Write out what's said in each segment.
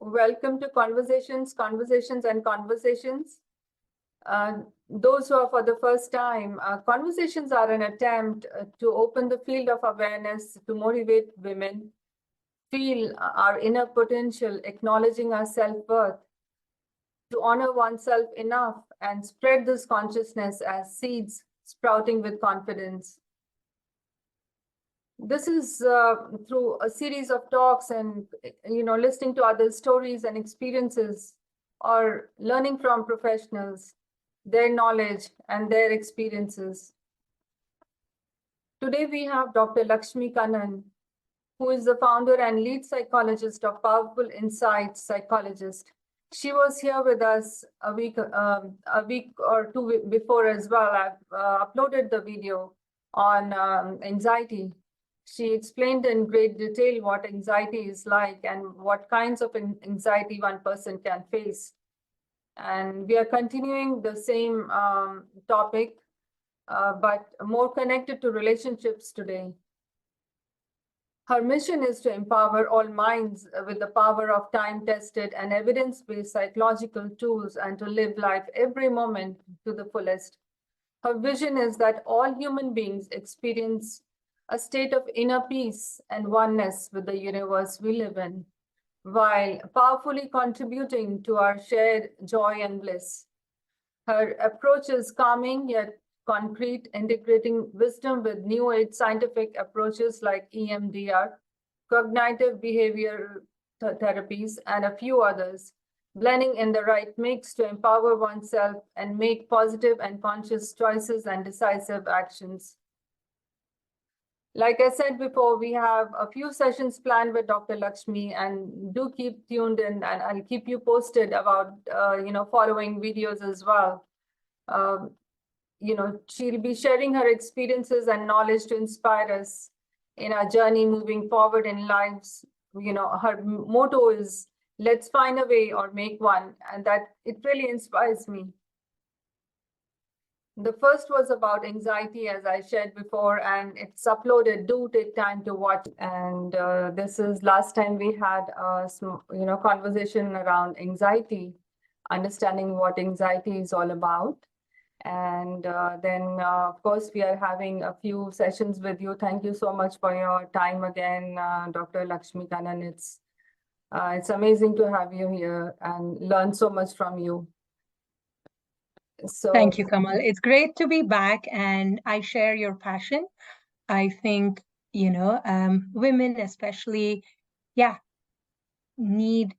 Welcome to Conversations, Conversations, and Conversations. Those who are for the first time, conversations are an attempt to open the field of awareness to motivate women, feel our inner potential, acknowledging our self-worth, to honor oneself enough, and spread this consciousness as seeds sprouting with confidence. This is through a series of talks and, listening to other stories and experiences, or learning from professionals, their knowledge and their experiences. Today we have Dr. Lakshmi Kannan, who is the founder and lead psychologist of Powerful Insights Psychologist. She was here with us a week or two before as well. I've uploaded the video on anxiety. She explained in great detail what anxiety is like and what kinds of anxiety one person can face. And we are continuing the same topic, but more connected to relationships today. Her mission is to empower all minds with the power of time-tested and evidence-based psychological tools and to live life every moment to the fullest. Her vision is that all human beings experience a state of inner peace and oneness with the universe we live in, while powerfully contributing to our shared joy and bliss. Her approach is calming yet concrete, integrating wisdom with new age scientific approaches like EMDR, cognitive behavioral therapies, and a few others, blending in the right mix to empower oneself and make positive and conscious choices and decisive actions. Like I said before, we have a few sessions planned with Dr. Lakshmi, and do keep tuned in, and I'll keep you posted about, following videos as well. She'll be sharing her experiences and knowledge to inspire us in our journey moving forward in lives. Her motto is, let's find a way or make one, and that it really inspires me. The first was about anxiety, as I shared before, and it's uploaded. Do take time to watch. And this is last time we had a conversation around anxiety, understanding what anxiety is all about. And then, of course, we are having a few sessions with you. Thank you so much for your time again, Dr. Lakshmi Kannan. It's amazing to have you here and learn so much from you. So thank you, Kamal. It's great to be back, and I share your passion. I think, women especially, need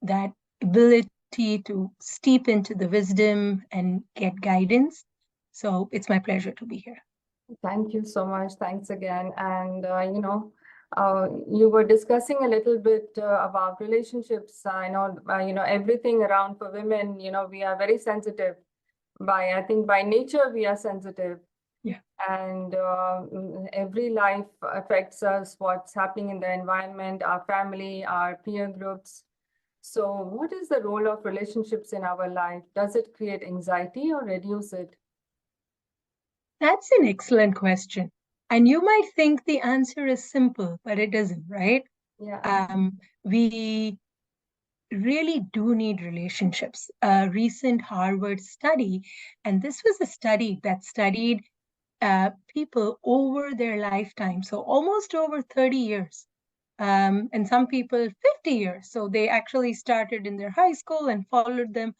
that ability to steep into the wisdom and get guidance. So it's my pleasure to be here. Thank you so much. Thanks again. And, you were discussing a little bit about relationships. I know, everything around for women, we are very sensitive. I think by nature, we are sensitive. Yeah. And every life affects us, what's happening in the environment, our family, our peer groups. So what is the role of relationships in our life? Does it create anxiety or reduce it? That's an excellent question. And you might think the answer is simple, but it isn't, right? Yeah. We really do need relationships. A recent Harvard study, and this was a study that studied people over their lifetime, so almost over 30 years, and some people 50 years. So they actually started in their high school and followed them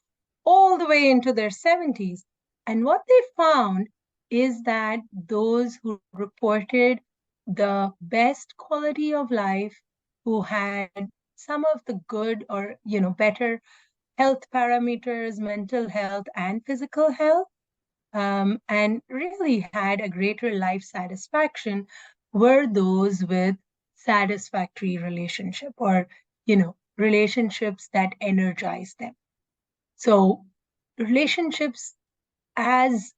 all the way into their 70s. And what they found is that those who reported the best quality of life, who had some of the good or better health parameters, mental health and physical health, and really had a greater life satisfaction, were those with satisfactory relationship, or relationships that energize them. So relationships, as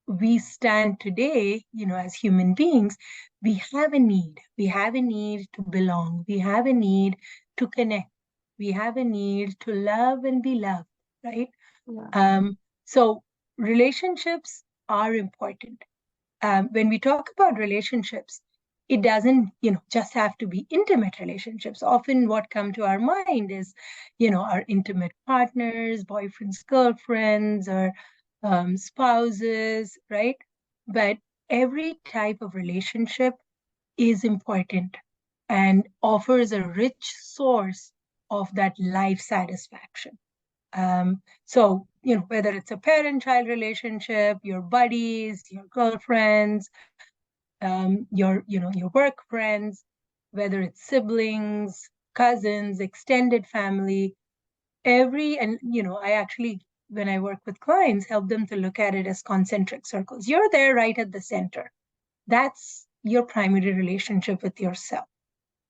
we stand today, as human beings, we have a need. We have a need to belong. We have a need to connect. We have a need to love and be loved, right? Yeah. So relationships are important. When we talk about relationships, it doesn't, just have to be intimate relationships. Often what come to our mind is, our intimate partners, boyfriends, girlfriends, or spouses, right? But every type of relationship is important and offers a rich source of that life satisfaction. So, whether it's a parent-child relationship, your buddies, your girlfriends, your work friends, whether it's siblings, cousins, extended family, I actually, when I work with clients, help them to look at it as concentric circles. You're there right at the center. That's your primary relationship with yourself.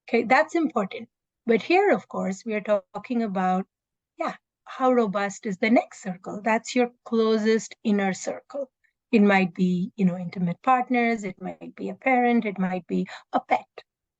Okay, that's important. But here, of course, we are talking about, how robust is the next circle? That's your closest inner circle. It might be, intimate partners, it might be a parent, it might be a pet.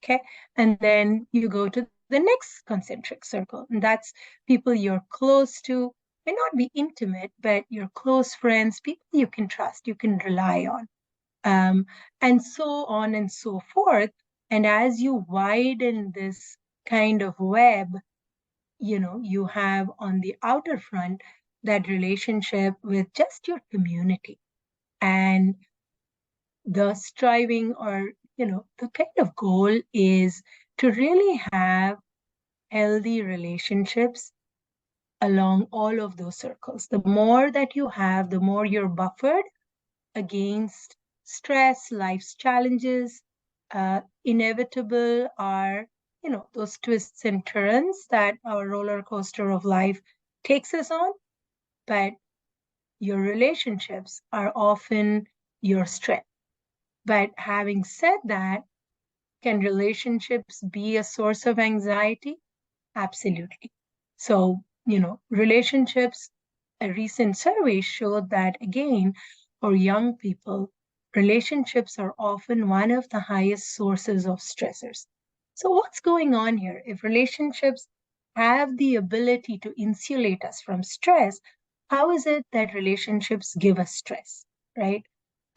Okay. And then you go to the next concentric circle, and that's people you're close to, may not be intimate, but your close friends, people you can trust, you can rely on, and so on and so forth. And as you widen this kind of web, you have on the outer front that relationship with just your community. And the striving, or, the kind of goal is to really have healthy relationships along all of those circles. The more that you have, the more you're buffered against stress, life's challenges. Inevitable are, those twists and turns that our roller coaster of life takes us on. But your relationships are often your strength. But having said that, can relationships be a source of anxiety? Absolutely. So, relationships, a recent survey showed that, again, for young people, relationships are often one of the highest sources of stressors. So, what's going on here? If relationships have the ability to insulate us from stress, how is it that relationships give us stress, right?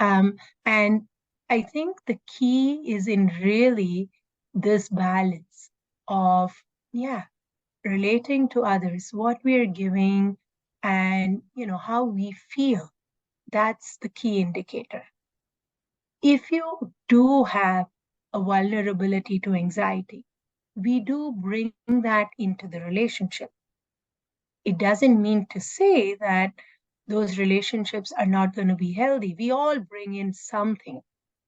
And I think the key is in really this balance of, relating to others, what we are giving, and how we feel. That's the key indicator. If you do have a vulnerability to anxiety, we do bring that into the relationship. It doesn't mean to say that those relationships are not going to be healthy. We all bring in something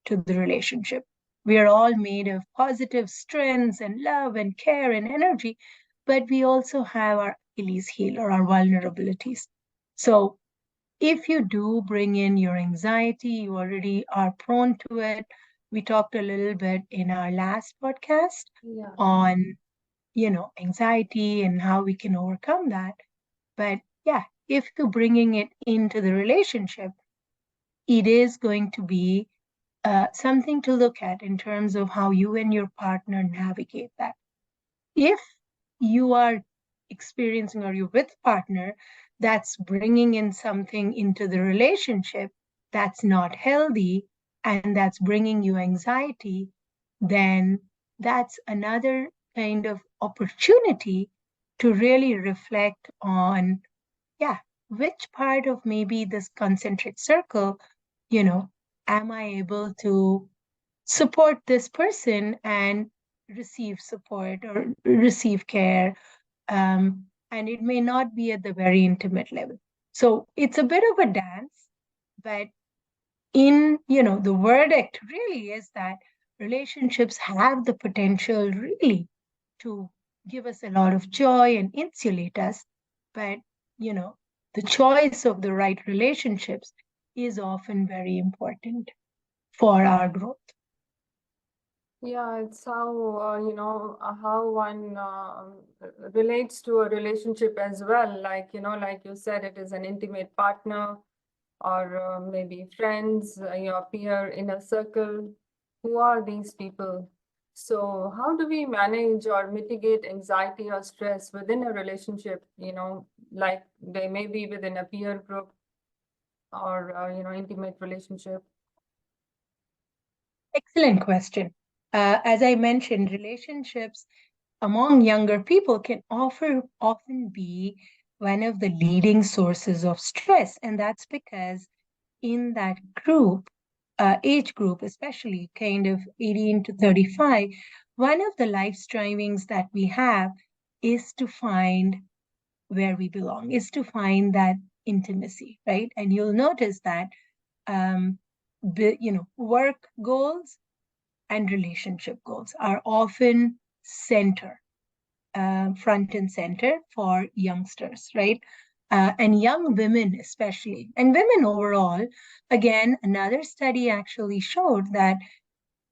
to the relationship. We are all made of positive strengths and love and care and energy, but we also have our Achilles heel or our vulnerabilities. So if you do bring in your anxiety, you already are prone to it. We talked a little bit in our last podcast on, anxiety and how we can overcome that. But if you're bringing it into the relationship, it is going to be something to look at in terms of how you and your partner navigate that. If you are experiencing, or you're with a partner that's bringing in something into the relationship that's not healthy and that's bringing you anxiety, then that's another kind of opportunity to really reflect on, which part of maybe this concentric circle, am I able to support this person and receive support or receive care? And it may not be at the very intimate level. So it's a bit of a dance, but in, the verdict really is that relationships have the potential really to give us a lot of joy and insulate us. But, the choice of the right relationships is often very important for our growth. Yeah, it's how, how one relates to a relationship as well. Like, like you said, it is an intimate partner, or maybe friends, your peer in a circle. Who are these people? So how do we manage or mitigate anxiety or stress within a relationship? Like they may be within a peer group or, intimate relationship. Excellent question. As I mentioned, relationships among younger people can often be one of the leading sources of stress. And that's because in that group, age group, especially kind of 18 to 35, one of the life strivings that we have is to find where we belong, is to find that intimacy, right? And you'll notice that, work goals and relationship goals are often front and center for youngsters, right? And young women, especially, and women overall. Again, another study actually showed that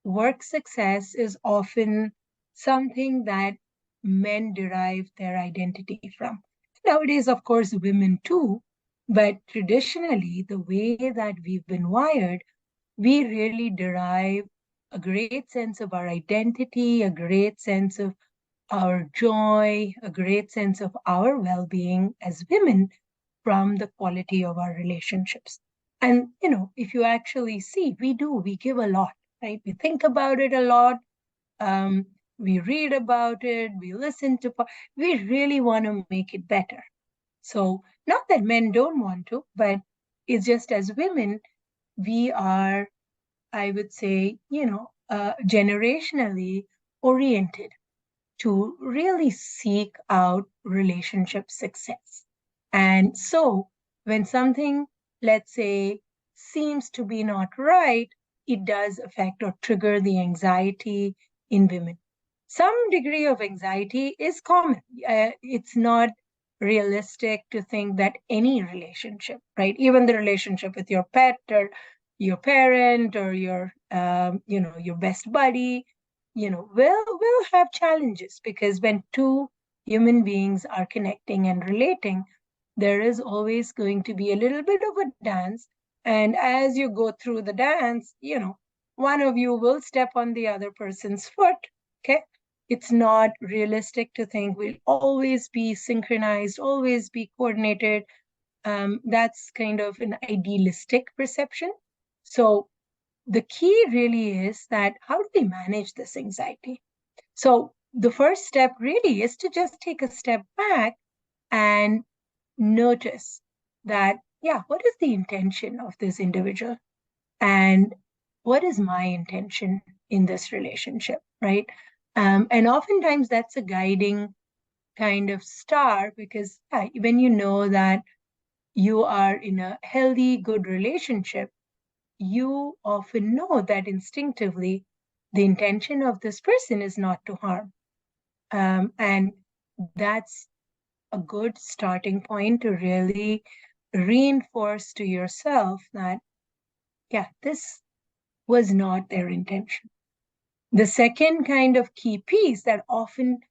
work success is often something that men derive their identity from. Nowadays, of course, women too, but traditionally, the way that we've been wired, we really derive a great sense of our identity, a great sense of our joy, a great sense of our well being as women from the quality of our relationships. And, if you actually see, we give a lot, right? We think about it a lot. Um, we read about it, we listen to, we really want to make it better. So, not that men don't want to, but it's just as women, we are, I would say, generationally oriented to really seek out relationship success. And so when something, let's say, seems to be not right, it does affect or trigger the anxiety in women. Some degree of anxiety is common. It's not realistic to think that any relationship, right, even the relationship with your pet or your parent or your best buddy, will have challenges, because when two human beings are connecting and relating, there is always going to be a little bit of a dance. And as you go through the dance, one of you will step on the other person's foot. Okay. It's not realistic to think we'll always be synchronized, always be coordinated. That's kind of an idealistic perception. So the key really is that how do we manage this anxiety? So the first step really is to just take a step back and notice that, what is the intention of this individual? And what is my intention in this relationship, right? And oftentimes that's a guiding kind of star, because when you know that you are in a healthy, good relationship, you often know that instinctively the intention of this person is not to harm. And that's a good starting point to really reinforce to yourself that, this was not their intention. The second kind of key piece that often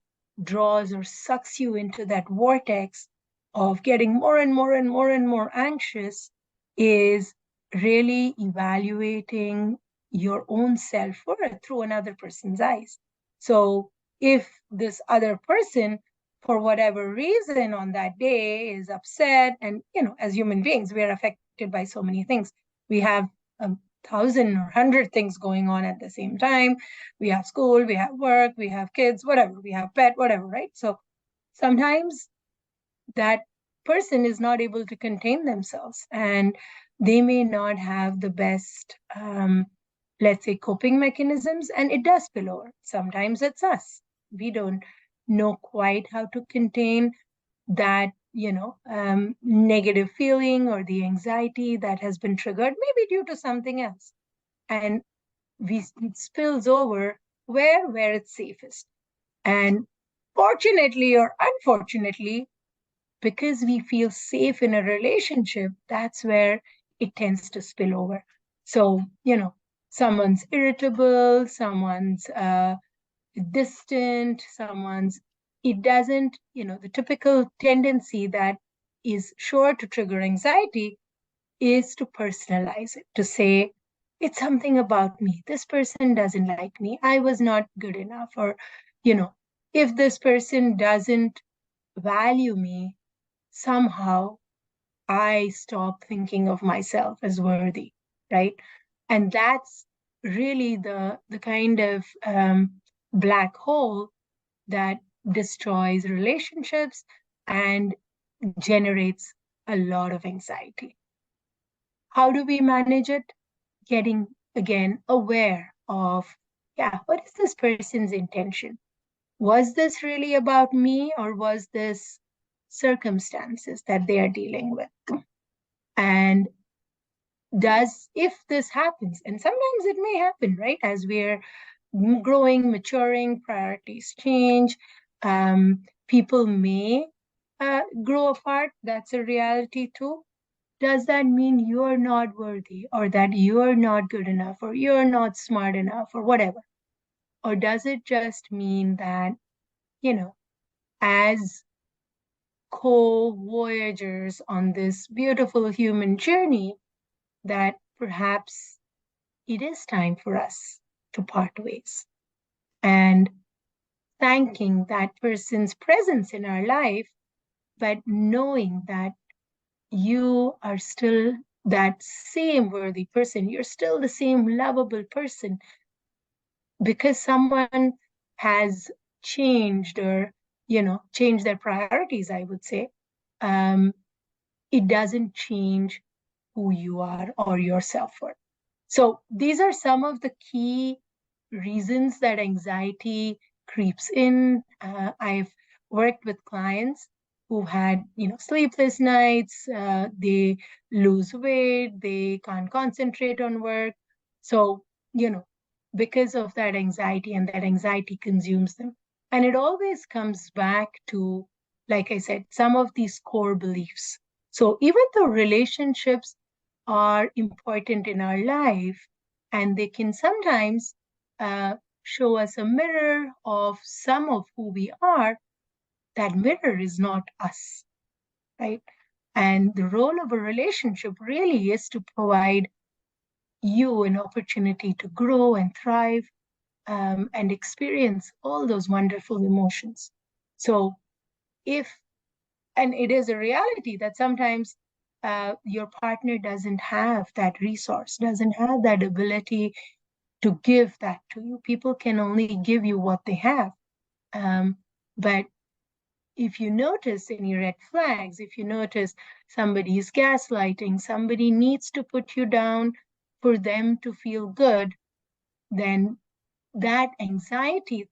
draws or sucks you into that vortex of getting more and more and more and more anxious is really evaluating your own self-worth through another person's eyes. So if this other person, for whatever reason on that day, is upset, and as human beings, we are affected by so many things. We have 1,000 or 100 things going on at the same time. We have school, we have work, we have kids, whatever, we have pet, whatever, right? So sometimes that person is not able to contain themselves, and they may not have the best, let's say, coping mechanisms, and it does spill over. Sometimes it's us. We don't know quite how to contain that, negative feeling or the anxiety that has been triggered, maybe due to something else. And it spills over where it's safest. And fortunately or unfortunately, because we feel safe in a relationship, that's where it tends to spill over. So, someone's irritable, someone's distant, it doesn't, the typical tendency that is sure to trigger anxiety is to personalize it, to say, it's something about me. This person doesn't like me. I was not good enough. Or, if this person doesn't value me, somehow I stop thinking of myself as worthy, right? And that's really the kind of black hole that destroys relationships and generates a lot of anxiety. How do we manage it? Getting, again, aware of, yeah, what is this person's intention? Was this really about me, or was this circumstances that they are dealing with? And if this happens, and sometimes it may happen, right? As we're growing, maturing, priorities change, people may grow apart. That's a reality too. Does that mean you're not worthy, or that you're not good enough, or you're not smart enough, or whatever? Or does it just mean that, as co-voyagers on this beautiful human journey, that perhaps it is time for us to part ways? And thanking that person's presence in our life, but knowing that you are still that same worthy person, you're still the same lovable person. Because someone has changed, or changed their priorities, I would say, it doesn't change who you are or your self-worth. So these are some of the key reasons that anxiety creeps in. I've worked with clients who had, sleepless nights, they lose weight, they can't concentrate on work. So, because of that anxiety, and that anxiety consumes them. And it always comes back to, like I said, some of these core beliefs. So even though relationships are important in our life, and they can sometimes show us a mirror of some of who we are, that mirror is not us, right? And the role of a relationship really is to provide you an opportunity to grow and thrive, and experience all those wonderful emotions. So and it is a reality that sometimes your partner doesn't have that resource, doesn't have that ability to give that to you. People can only give you what they have. But if you notice any red flags, if you notice somebody is gaslighting, somebody needs to put you down for them to feel good, then that anxiety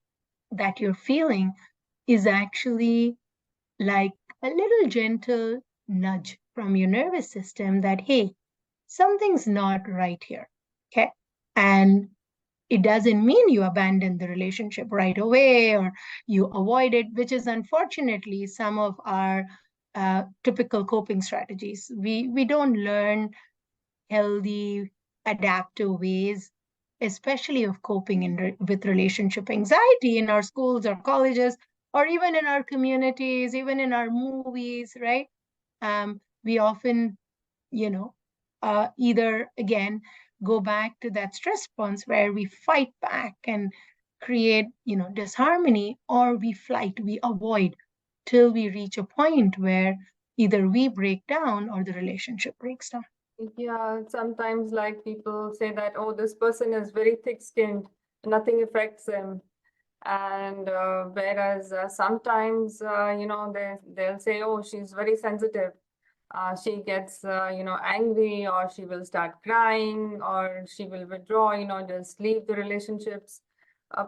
that you're feeling is actually like a little gentle nudge from your nervous system that, hey, something's not right here. Okay. And it doesn't mean you abandon the relationship right away, or you avoid it, which is unfortunately some of our typical coping strategies. We don't learn healthy, adaptive ways, especially of coping with relationship anxiety in our schools or colleges, or even in our communities, even in our movies, right? We often, either again go back to that stress response where we fight back and create, disharmony, or we flight, we avoid till we reach a point where either we break down or the relationship breaks down. Yeah, sometimes like people say that, oh, this person is very thick-skinned, nothing affects him. And whereas sometimes, they'll say, oh, she's very sensitive. She gets, angry, or she will start crying, or she will withdraw, just leave the relationships.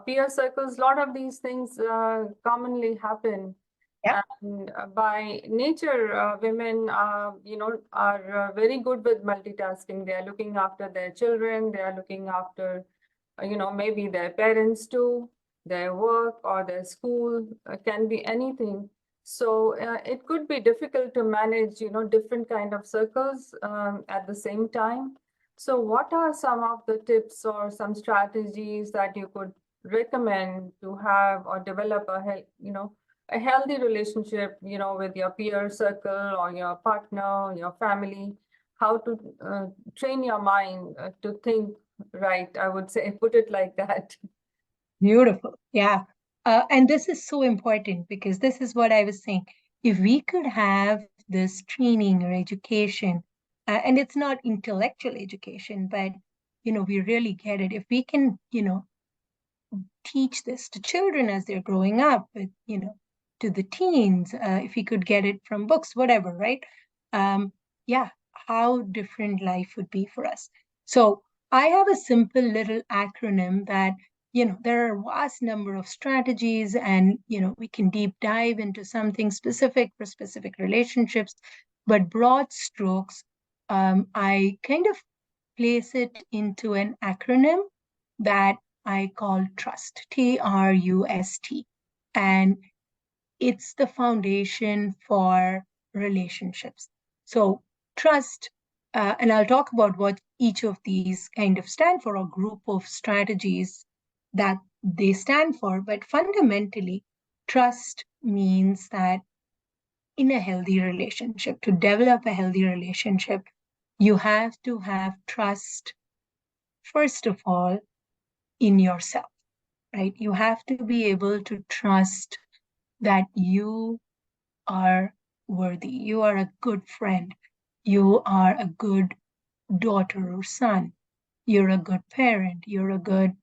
Peer circles, a lot of these things commonly happen. Yep. And by nature, women, are very good with multitasking. They are looking after their children. They are looking after, maybe their parents too, their work or their school, can be anything. So it could be difficult to manage, different kind of circles at the same time. So what are some of the tips or some strategies that you could recommend to have or develop a healthy relationship, with your peer circle or your partner, your family? How to train your mind to think right, I would say, put it like that. Beautiful. Yeah. And this is so important, because this is what I was saying. If we could have this training or education, and it's not intellectual education, but we really get it. If we can, teach this to children as they're growing up, to the teens, if we could get it from books, whatever, right? Yeah, how different life would be for us. So I have a simple little acronym that, there are a vast number of strategies, and, we can deep dive into something specific for specific relationships, but broad strokes, I kind of place it into an acronym that I call TRUST, T-R-U-S-T. And it's the foundation for relationships. So trust, and I'll talk about what each of these kind of stand for, a group of strategies that they stand for. But fundamentally, trust means that in a healthy relationship, to develop a healthy relationship, you have to have trust, first of all, in yourself, right? You have to be able to trust that you are worthy. You are a good friend. You are a good daughter or son. You're a good parent. You're a good,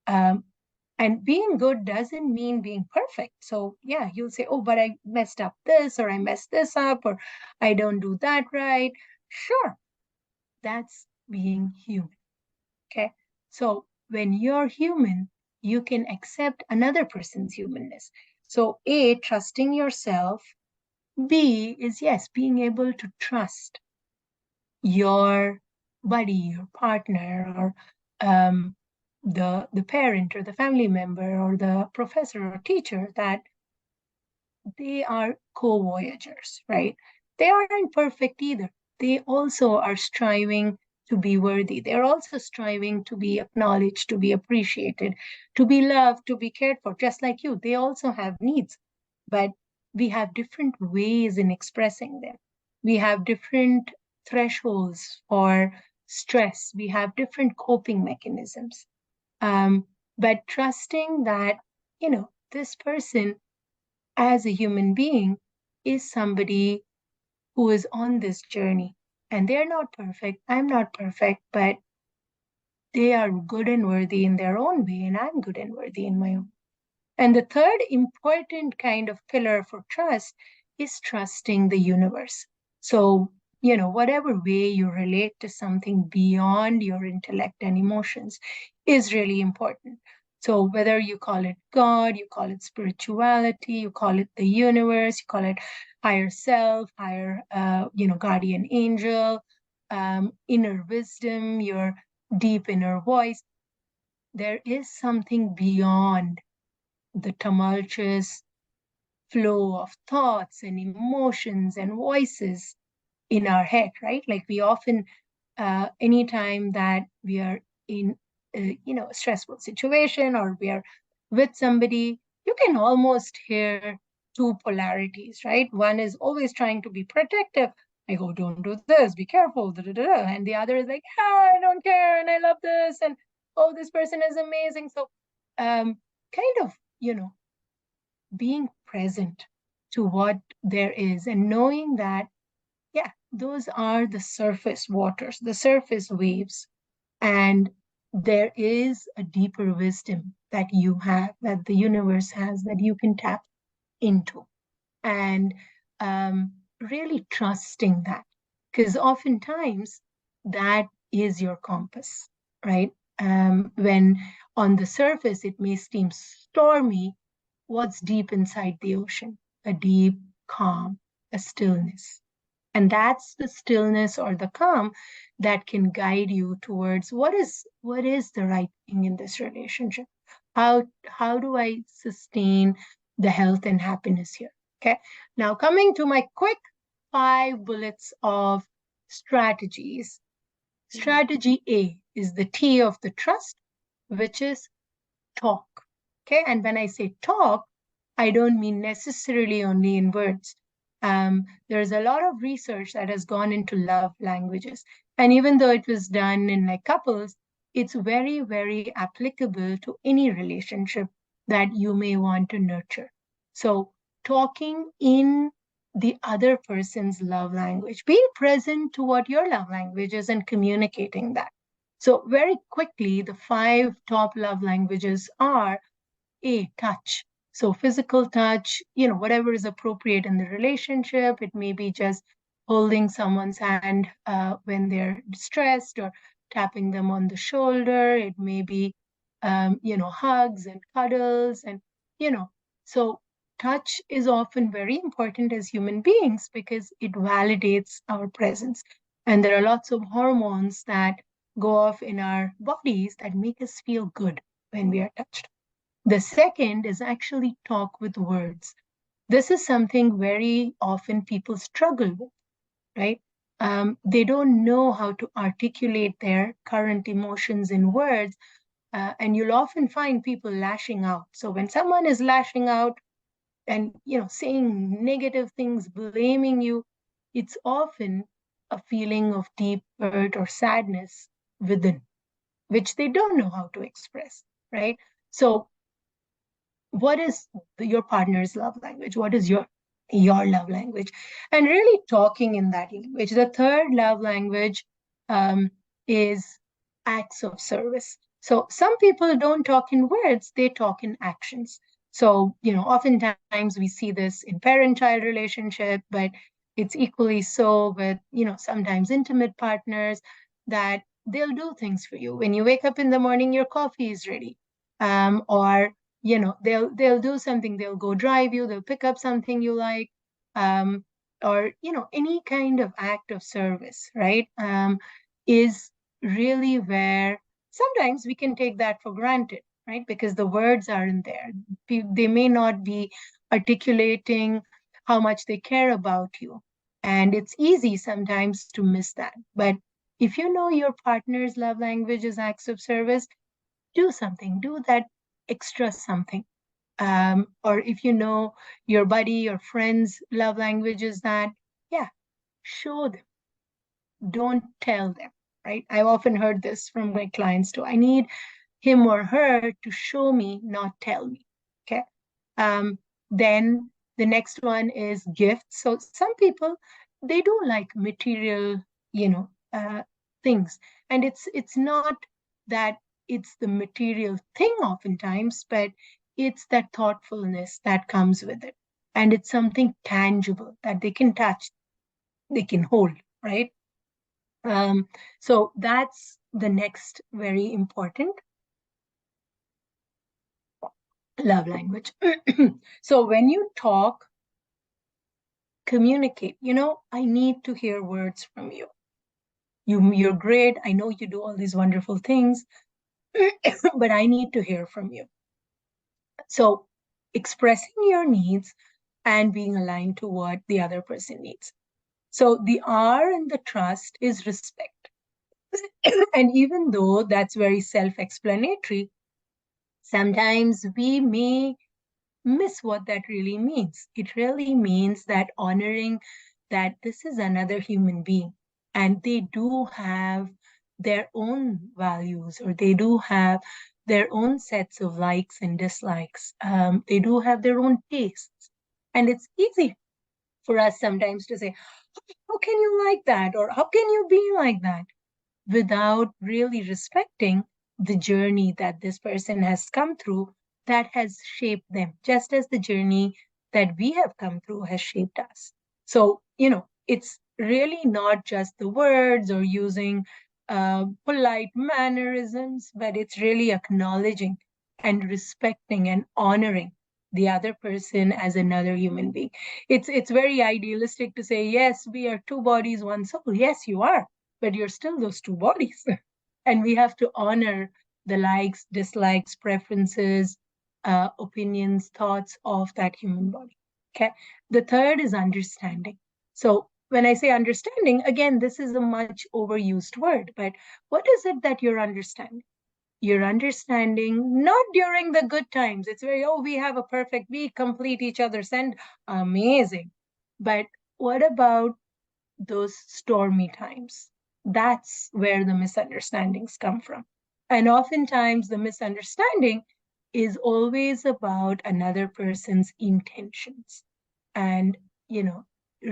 and being good doesn't mean being perfect. So yeah, you'll say, oh, but I messed up this, or I messed this up, or I don't do that right. Sure, that's being human. Okay. So when you're human, you can accept another person's humanness. So A, trusting yourself. B is, yes, being able to trust your buddy, your partner, or the parent or the family member or the professor or teacher, that they are co-voyagers, right? They aren't perfect either. They also are striving to be worthy. They're also striving to be acknowledged, to be appreciated, to be loved, to be cared for, just like you. They also have needs, but we have different ways in expressing them. We have different thresholds for stress. We have different coping mechanisms. But trusting that, this person as a human being is somebody who is on this journey, and they're not perfect. I'm not perfect, but they are good and worthy in their own way, and I'm good and worthy in my own. And the third important kind of pillar for trust is trusting the universe. So, whatever way you relate to something beyond your intellect and emotions is really important. So whether you call it God, you call it spirituality, you call it the universe, you call it higher self, higher, guardian angel, inner wisdom, your deep inner voice, there is something beyond the tumultuous flow of thoughts and emotions and voices in our head, right? Like we often, anytime that we are in, a stressful situation, or we are with somebody, you can almost hear two polarities, right? One is always trying to be protective. Like, oh, don't do this, be careful, da, da, da, da. And the other is like, I don't care, and I love this, and oh, this person is amazing. So kind of, being present to what there is, and knowing that, yeah, those are the surface waters, the surface waves. And there is a deeper wisdom that you have, that the universe has, that you can tap into. And really trusting that. Because oftentimes that is your compass, right? When on the surface it may seem stormy, what's deep inside the ocean? A deep calm, a stillness. And that's the stillness or the calm that can guide you towards what is the right thing in this relationship. How do I sustain the health and happiness here? Okay. Now coming to my quick 5 bullets of strategies. Strategy A is the T of the trust, which is talk. Okay. And when I say talk, I don't mean necessarily only in words. There's a lot of research that has gone into love languages. And even though it was done in like couples, it's very, very applicable to any relationship that you may want to nurture. So talking in the other person's love language, being present to what your love language is and communicating that. So very quickly, the 5 top love languages are touch. So physical touch, whatever is appropriate in the relationship. It may be just holding someone's hand when they're stressed, or tapping them on the shoulder. It may be, hugs and cuddles, and, so touch is often very important as human beings because it validates our presence. And there are lots of hormones that go off in our bodies that make us feel good when we are touched. The second is actually talk with words. This is something very often people struggle with, right? They don't know how to articulate their current emotions in words, and you'll often find people lashing out. So when someone is lashing out and saying negative things, blaming you, it's often a feeling of deep hurt or sadness within, which they don't know how to express, right? So what is your partner's love language? What is your love language? And really talking in that language. The third love language is acts of service. So some people don't talk in words, they talk in actions. So, oftentimes we see this in parent-child relationship, but it's equally so with, sometimes intimate partners, that they'll do things for you. When you wake up in the morning, your coffee is ready. Or they'll do something, they'll go drive you, they'll pick up something you like, um, or any kind of act of service, right? Is really where sometimes we can take that for granted, right? Because the words aren't there. They may not be articulating how much they care about you, and it's easy sometimes to miss that. But if you know your partner's love language is acts of service, do something, do that extra something. Or if you know your buddy or friend's love language is that, yeah, show them, don't tell them, right? I've often heard this from my clients too. I need him or her to show me, not tell me. Okay. Then the next one is gifts. So some people, they do like material, things. And it's not that it's the material thing oftentimes, but it's that thoughtfulness that comes with it. And it's something tangible that they can touch, they can hold, right? So that's the next very important love language. So when you talk, communicate. I need to hear words from you. You're great. I know you do all these wonderful things, but I need to hear from you. So expressing your needs and being aligned to what the other person needs. So the R in the trust is respect. And even though that's very self-explanatory, sometimes we may miss what that really means. It really means that honoring that this is another human being and they do have their own values, or they do have their own sets of likes and dislikes. They do have their own tastes. And it's easy for us sometimes to say, how can you like that? Or how can you be like that? Without really respecting the journey that this person has come through that has shaped them, just as the journey that we have come through has shaped us. So, it's really not just the words or using polite mannerisms, but it's really acknowledging and respecting and honoring the other person as another human being. It's very idealistic to say, yes, we are two bodies, one soul. Yes, you are, but you're still those two bodies. And we have to honor the likes, dislikes, preferences, opinions, thoughts of that human body. Okay. The third is understanding. So when I say understanding, again, this is a much overused word, but what is it that you're understanding? You're understanding not during the good times. It's very, we have a perfect, we complete each other's end. Amazing. But what about those stormy times? That's where the misunderstandings come from. And oftentimes the misunderstanding is always about another person's intentions. And,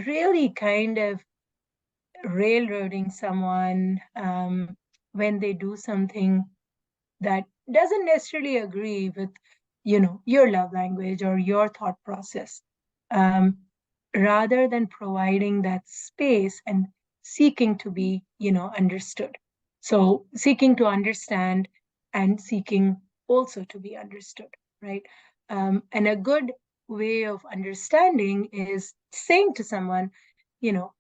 really kind of railroading someone, when they do something that doesn't necessarily agree with, your love language or your thought process, um, rather than providing that space and seeking to be, understood. So seeking to understand and seeking also to be understood, right? And a good way of understanding is saying to someone, you know,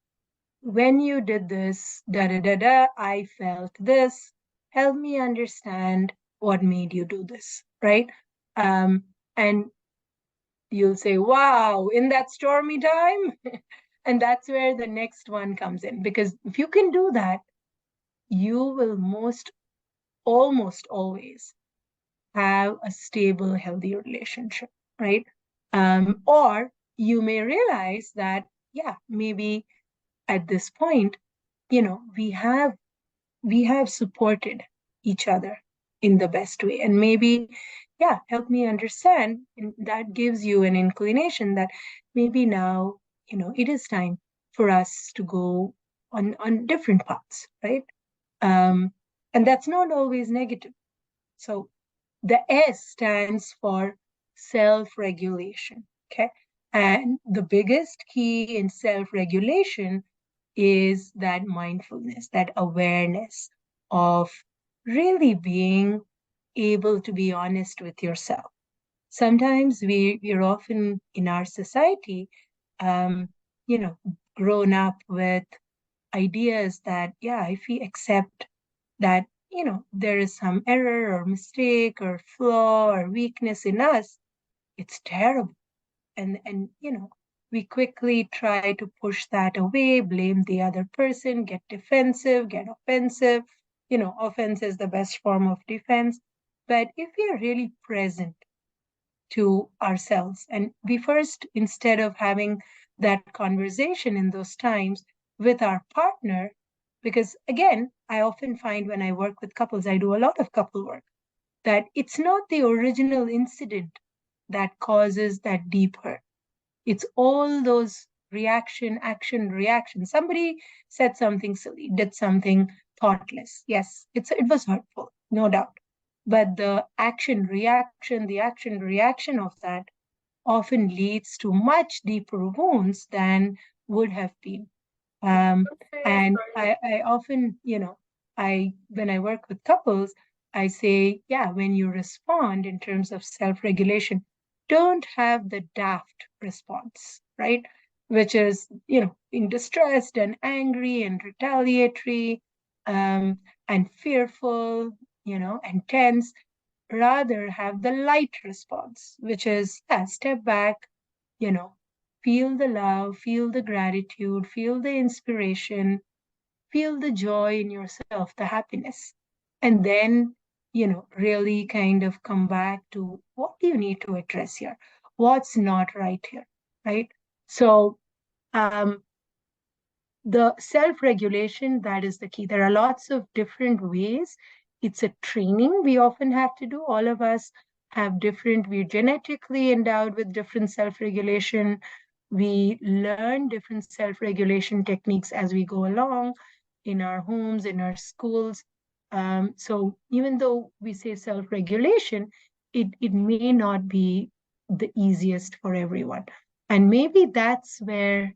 when you did this, da da da da, I felt this. Help me understand what made you do this, right? And you'll say, wow, in that stormy time. And that's where the next one comes in. Because if you can do that, you will almost always have a stable, healthy relationship, right? Or you may realize that, yeah, maybe at this point, we have supported each other in the best way. And maybe, yeah, help me understand. And that gives you an inclination that maybe now, it is time for us to go on different paths, right? Um, and that's not always negative. So the S stands for self-regulation. Okay. And the biggest key in self-regulation is that mindfulness, that awareness of really being able to be honest with yourself. Sometimes we're often in our society, um, you know, grown up with ideas that, yeah, if we accept that, there is some error or mistake or flaw or weakness in us, it's terrible. And we quickly try to push that away, blame the other person, get defensive, get offensive. Offense is the best form of defense. But if we are really present to ourselves, and we first, instead of having that conversation in those times with our partner, because again, I often find when I work with couples, I do a lot of couple work, that it's not the original incident that causes that deep hurt. It's all those reaction, action, reaction. Somebody said something silly, did something thoughtless. Yes, it was hurtful, no doubt. But the action, reaction of that often leads to much deeper wounds than would have been. Um, and I often, when I work with couples, I say, yeah, when you respond in terms of self-regulation, don't have the daft response, right? Which is, being distressed and angry and retaliatory, and fearful, and tense. Rather have the light response, which is, yeah, step back, you know, feel the love, feel the gratitude, feel the inspiration, feel the joy in yourself, the happiness. And then, really kind of come back to what do you need to address here? What's not right here, right? So, um, the self-regulation, that is the key. There are lots of different ways. It's a training we often have to do. All of us have different, we're genetically endowed with different self-regulation. We learn different self-regulation techniques as we go along in our homes, in our schools. So even though we say self-regulation, it may not be the easiest for everyone. And maybe that's where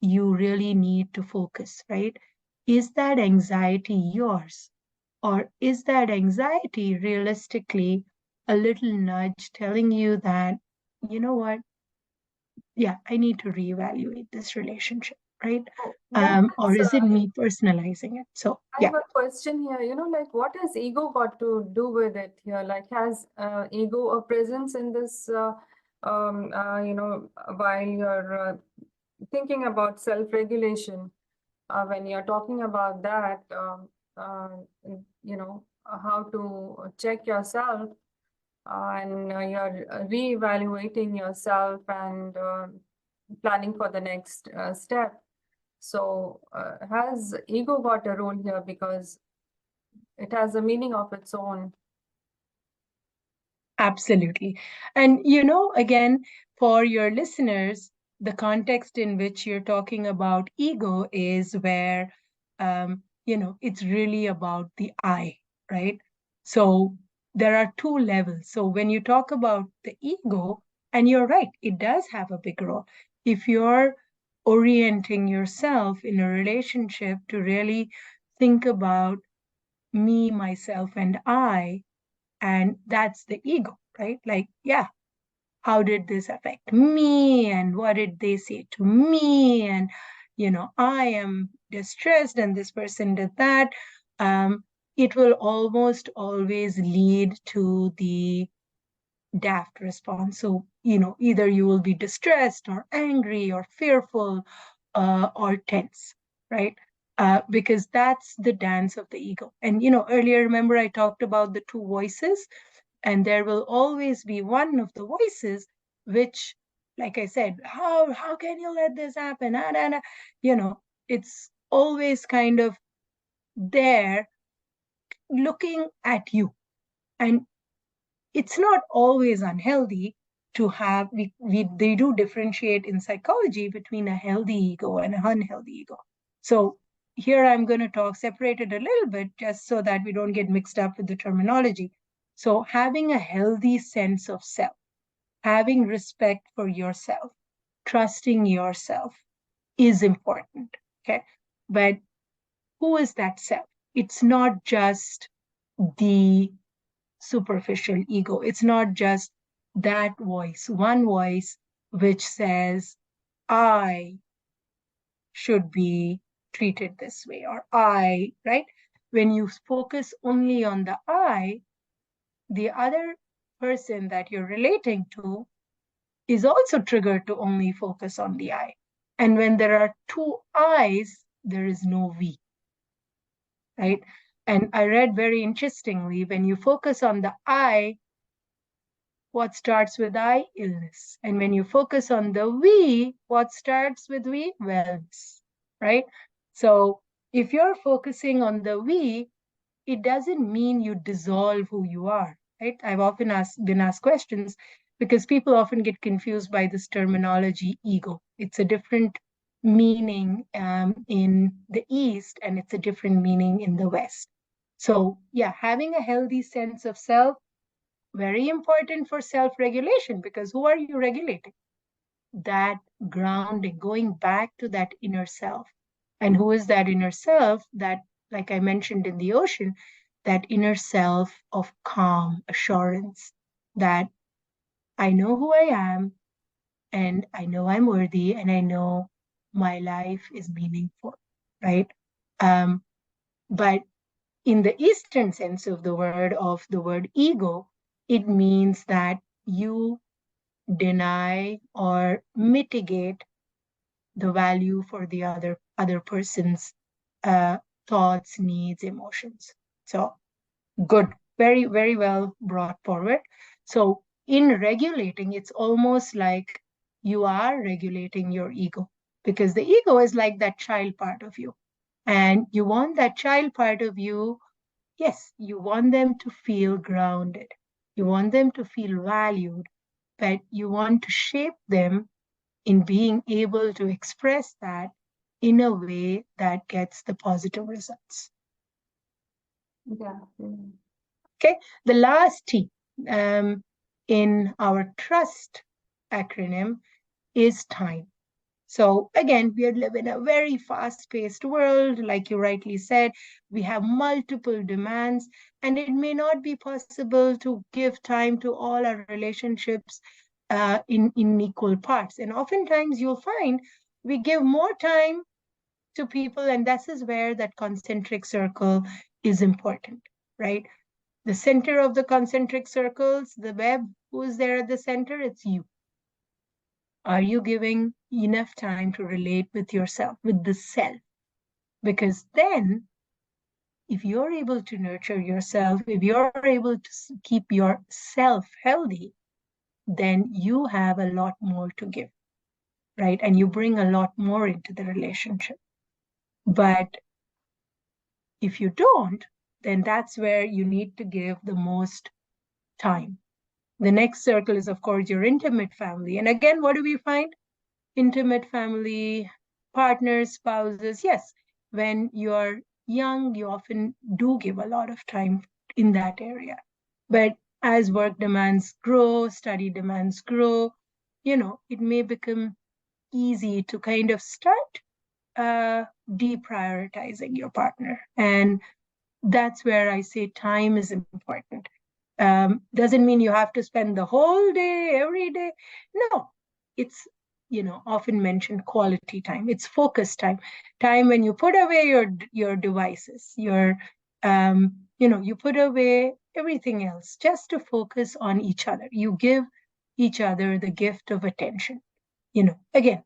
you really need to focus, right? Is that anxiety yours? Or is that anxiety realistically a little nudge telling you that, you know what? Yeah, I need to reevaluate this relationship, right? Or is it me personalizing it? So, I yeah. have a question here, like what has ego got to do with it here? Like has ego a presence in this, while you're thinking about self-regulation, when you're talking about that, how to check yourself, and you're reevaluating yourself and planning for the next step. So has ego got a role here because it has a meaning of its own? Absolutely. And, again, for your listeners, the context in which you're talking about ego is where it's really about the I, right? So there are two levels. So when you talk about the ego, and you're right, it does have a big role. If you're orienting yourself in a relationship to really think about me, myself, and I, and that's the ego, right? Like, yeah, how did this affect me? And what did they say to me? And, I am distressed and this person did that. It will almost always lead to the daft response. So, either you will be distressed or angry or fearful or tense, right? Because that's the dance of the ego. And, earlier, remember I talked about the two voices, and there will always be one of the voices which, like I said, how can you let this happen? It's always kind of there looking at you. And it's not always unhealthy to have, they do differentiate in psychology between a healthy ego and an unhealthy ego. So here I'm going to talk separated a little bit just so that we don't get mixed up with the terminology. So having a healthy sense of self, having respect for yourself, trusting yourself is important. Okay. But who is that self? It's not just the superficial ego. It's not just that voice, one voice which says, I should be treated this way, or I, right? When you focus only on the I, the other person that you're relating to is also triggered to only focus on the I. And when there are two I's, there is no we, right? And I read very interestingly, when you focus on the I, what starts with I? Illness. And when you focus on the we, what starts with we? Wellness, right? So if you're focusing on the we, it doesn't mean you dissolve who you are, right? I've often been asked questions because people often get confused by this terminology, ego. It's a different meaning in the East, and it's a different meaning in the West. So yeah, having a healthy sense of self, very important for self-regulation, because who are you regulating? That grounding, going back to that inner self. And who is that inner self? That, like I mentioned in the ocean, that inner self of calm, assurance, that I know who I am, and I know I'm worthy, and I know my life is meaningful, right? But in the Eastern sense of the word ego, it means that you deny or mitigate the value for the other person's thoughts, needs, emotions. So good, very, very well brought forward. So in regulating, it's almost like you are regulating your ego, because the ego is like that child part of you. And you want that child part of you, yes, you want them to feel grounded. You want them to feel valued, but you want to shape them in being able to express that in a way that gets the positive results. Yeah. Okay, the last T in our TRUST acronym is time. So again, we live in a very fast-paced world. Like you rightly said, we have multiple demands, and it may not be possible to give time to all our relationships in equal parts. And oftentimes you'll find we give more time to people, and this is where that concentric circle is important, right? The center of the concentric circles, the web, who's there at the center? It's you. Are you giving enough time to relate with yourself, with the self? Because then, if you're able to nurture yourself, if you're able to keep yourself healthy, then you have a lot more to give, right? And you bring a lot more into the relationship. But if you don't, then that's where you need to give the most time. The next circle is, of course, your intimate family. And again, what do we find? Intimate family, partners, spouses. Yes, when you're young, you often do give a lot of time in that area. But as work demands grow, study demands grow, it may become easy to kind of start deprioritizing your partner. And that's where I say time is important. Doesn't mean you have to spend the whole day, every day. No, it's, often mentioned quality time. It's focus time, time when you put away your devices, you put away everything else just to focus on each other. You give each other the gift of attention. Again,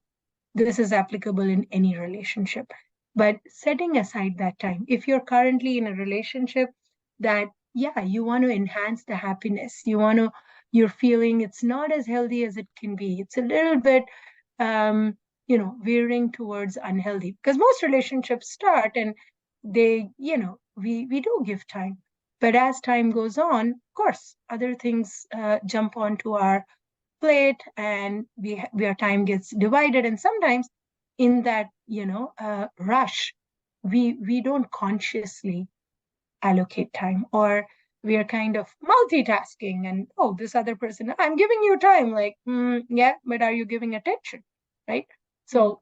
this is applicable in any relationship. But setting aside that time, if you're currently in a relationship that, yeah, you want to enhance the happiness, you're feeling it's not as healthy as it can be, it's a little bit, veering towards unhealthy. Because most relationships start and they, we do give time. But as time goes on, of course, other things jump onto our plate and our time gets divided, and sometimes in that rush we don't consciously allocate time, or we are kind of multitasking, and oh, this other person, I'm giving you time, like, yeah, but are you giving attention, right? So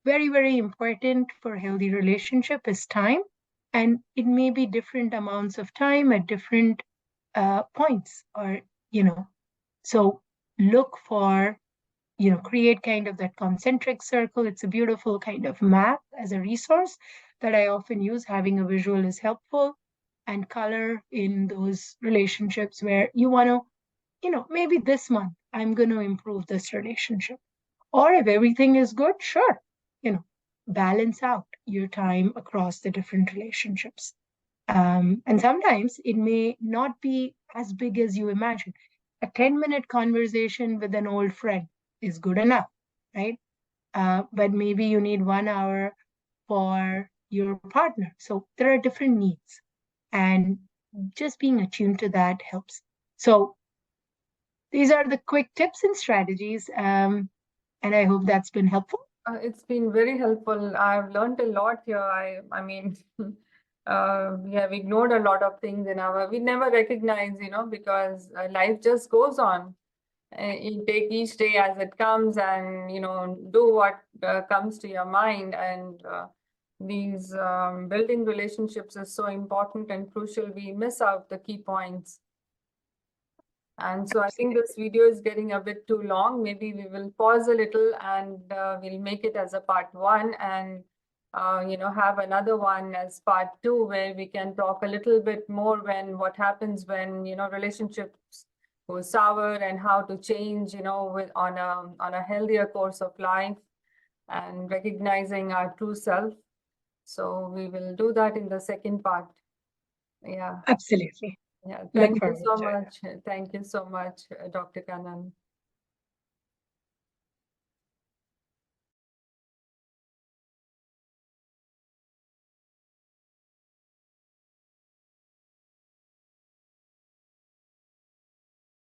very, very important for a healthy relationship is time, and it may be different amounts of time at different points, or so look for, create kind of that concentric circle. It's a beautiful kind of map as a resource that I often use. Having a visual is helpful, and color in those relationships where you want to, maybe this month I'm going to improve this relationship. Or if everything is good, sure, balance out your time across the different relationships. And sometimes it may not be as big as you imagine. A 10-minute conversation with an old friend is good enough, right? But maybe you need 1 hour for your partner. So there are different needs, and just being attuned to that helps. So these are the quick tips and strategies, and I hope that's been helpful. It's been very helpful. I've learned a lot here. I mean, we have ignored a lot of things we never recognize, because life just goes on. You take each day as it comes, and do what comes to your mind. And these building relationships is so important and crucial. We miss out the key points. And so I think this video is getting a bit too long. Maybe we will pause a little, and we'll make it as a part 1, and have another one as part 2, where we can talk a little bit more what happens when relationships go sour, and how to change on a healthier course of life, and recognizing our true self. So we will do that in the second part. Yeah. Absolutely. Yeah. Look Thank you forward so to it. much. Thank you so much, Dr. Kannan.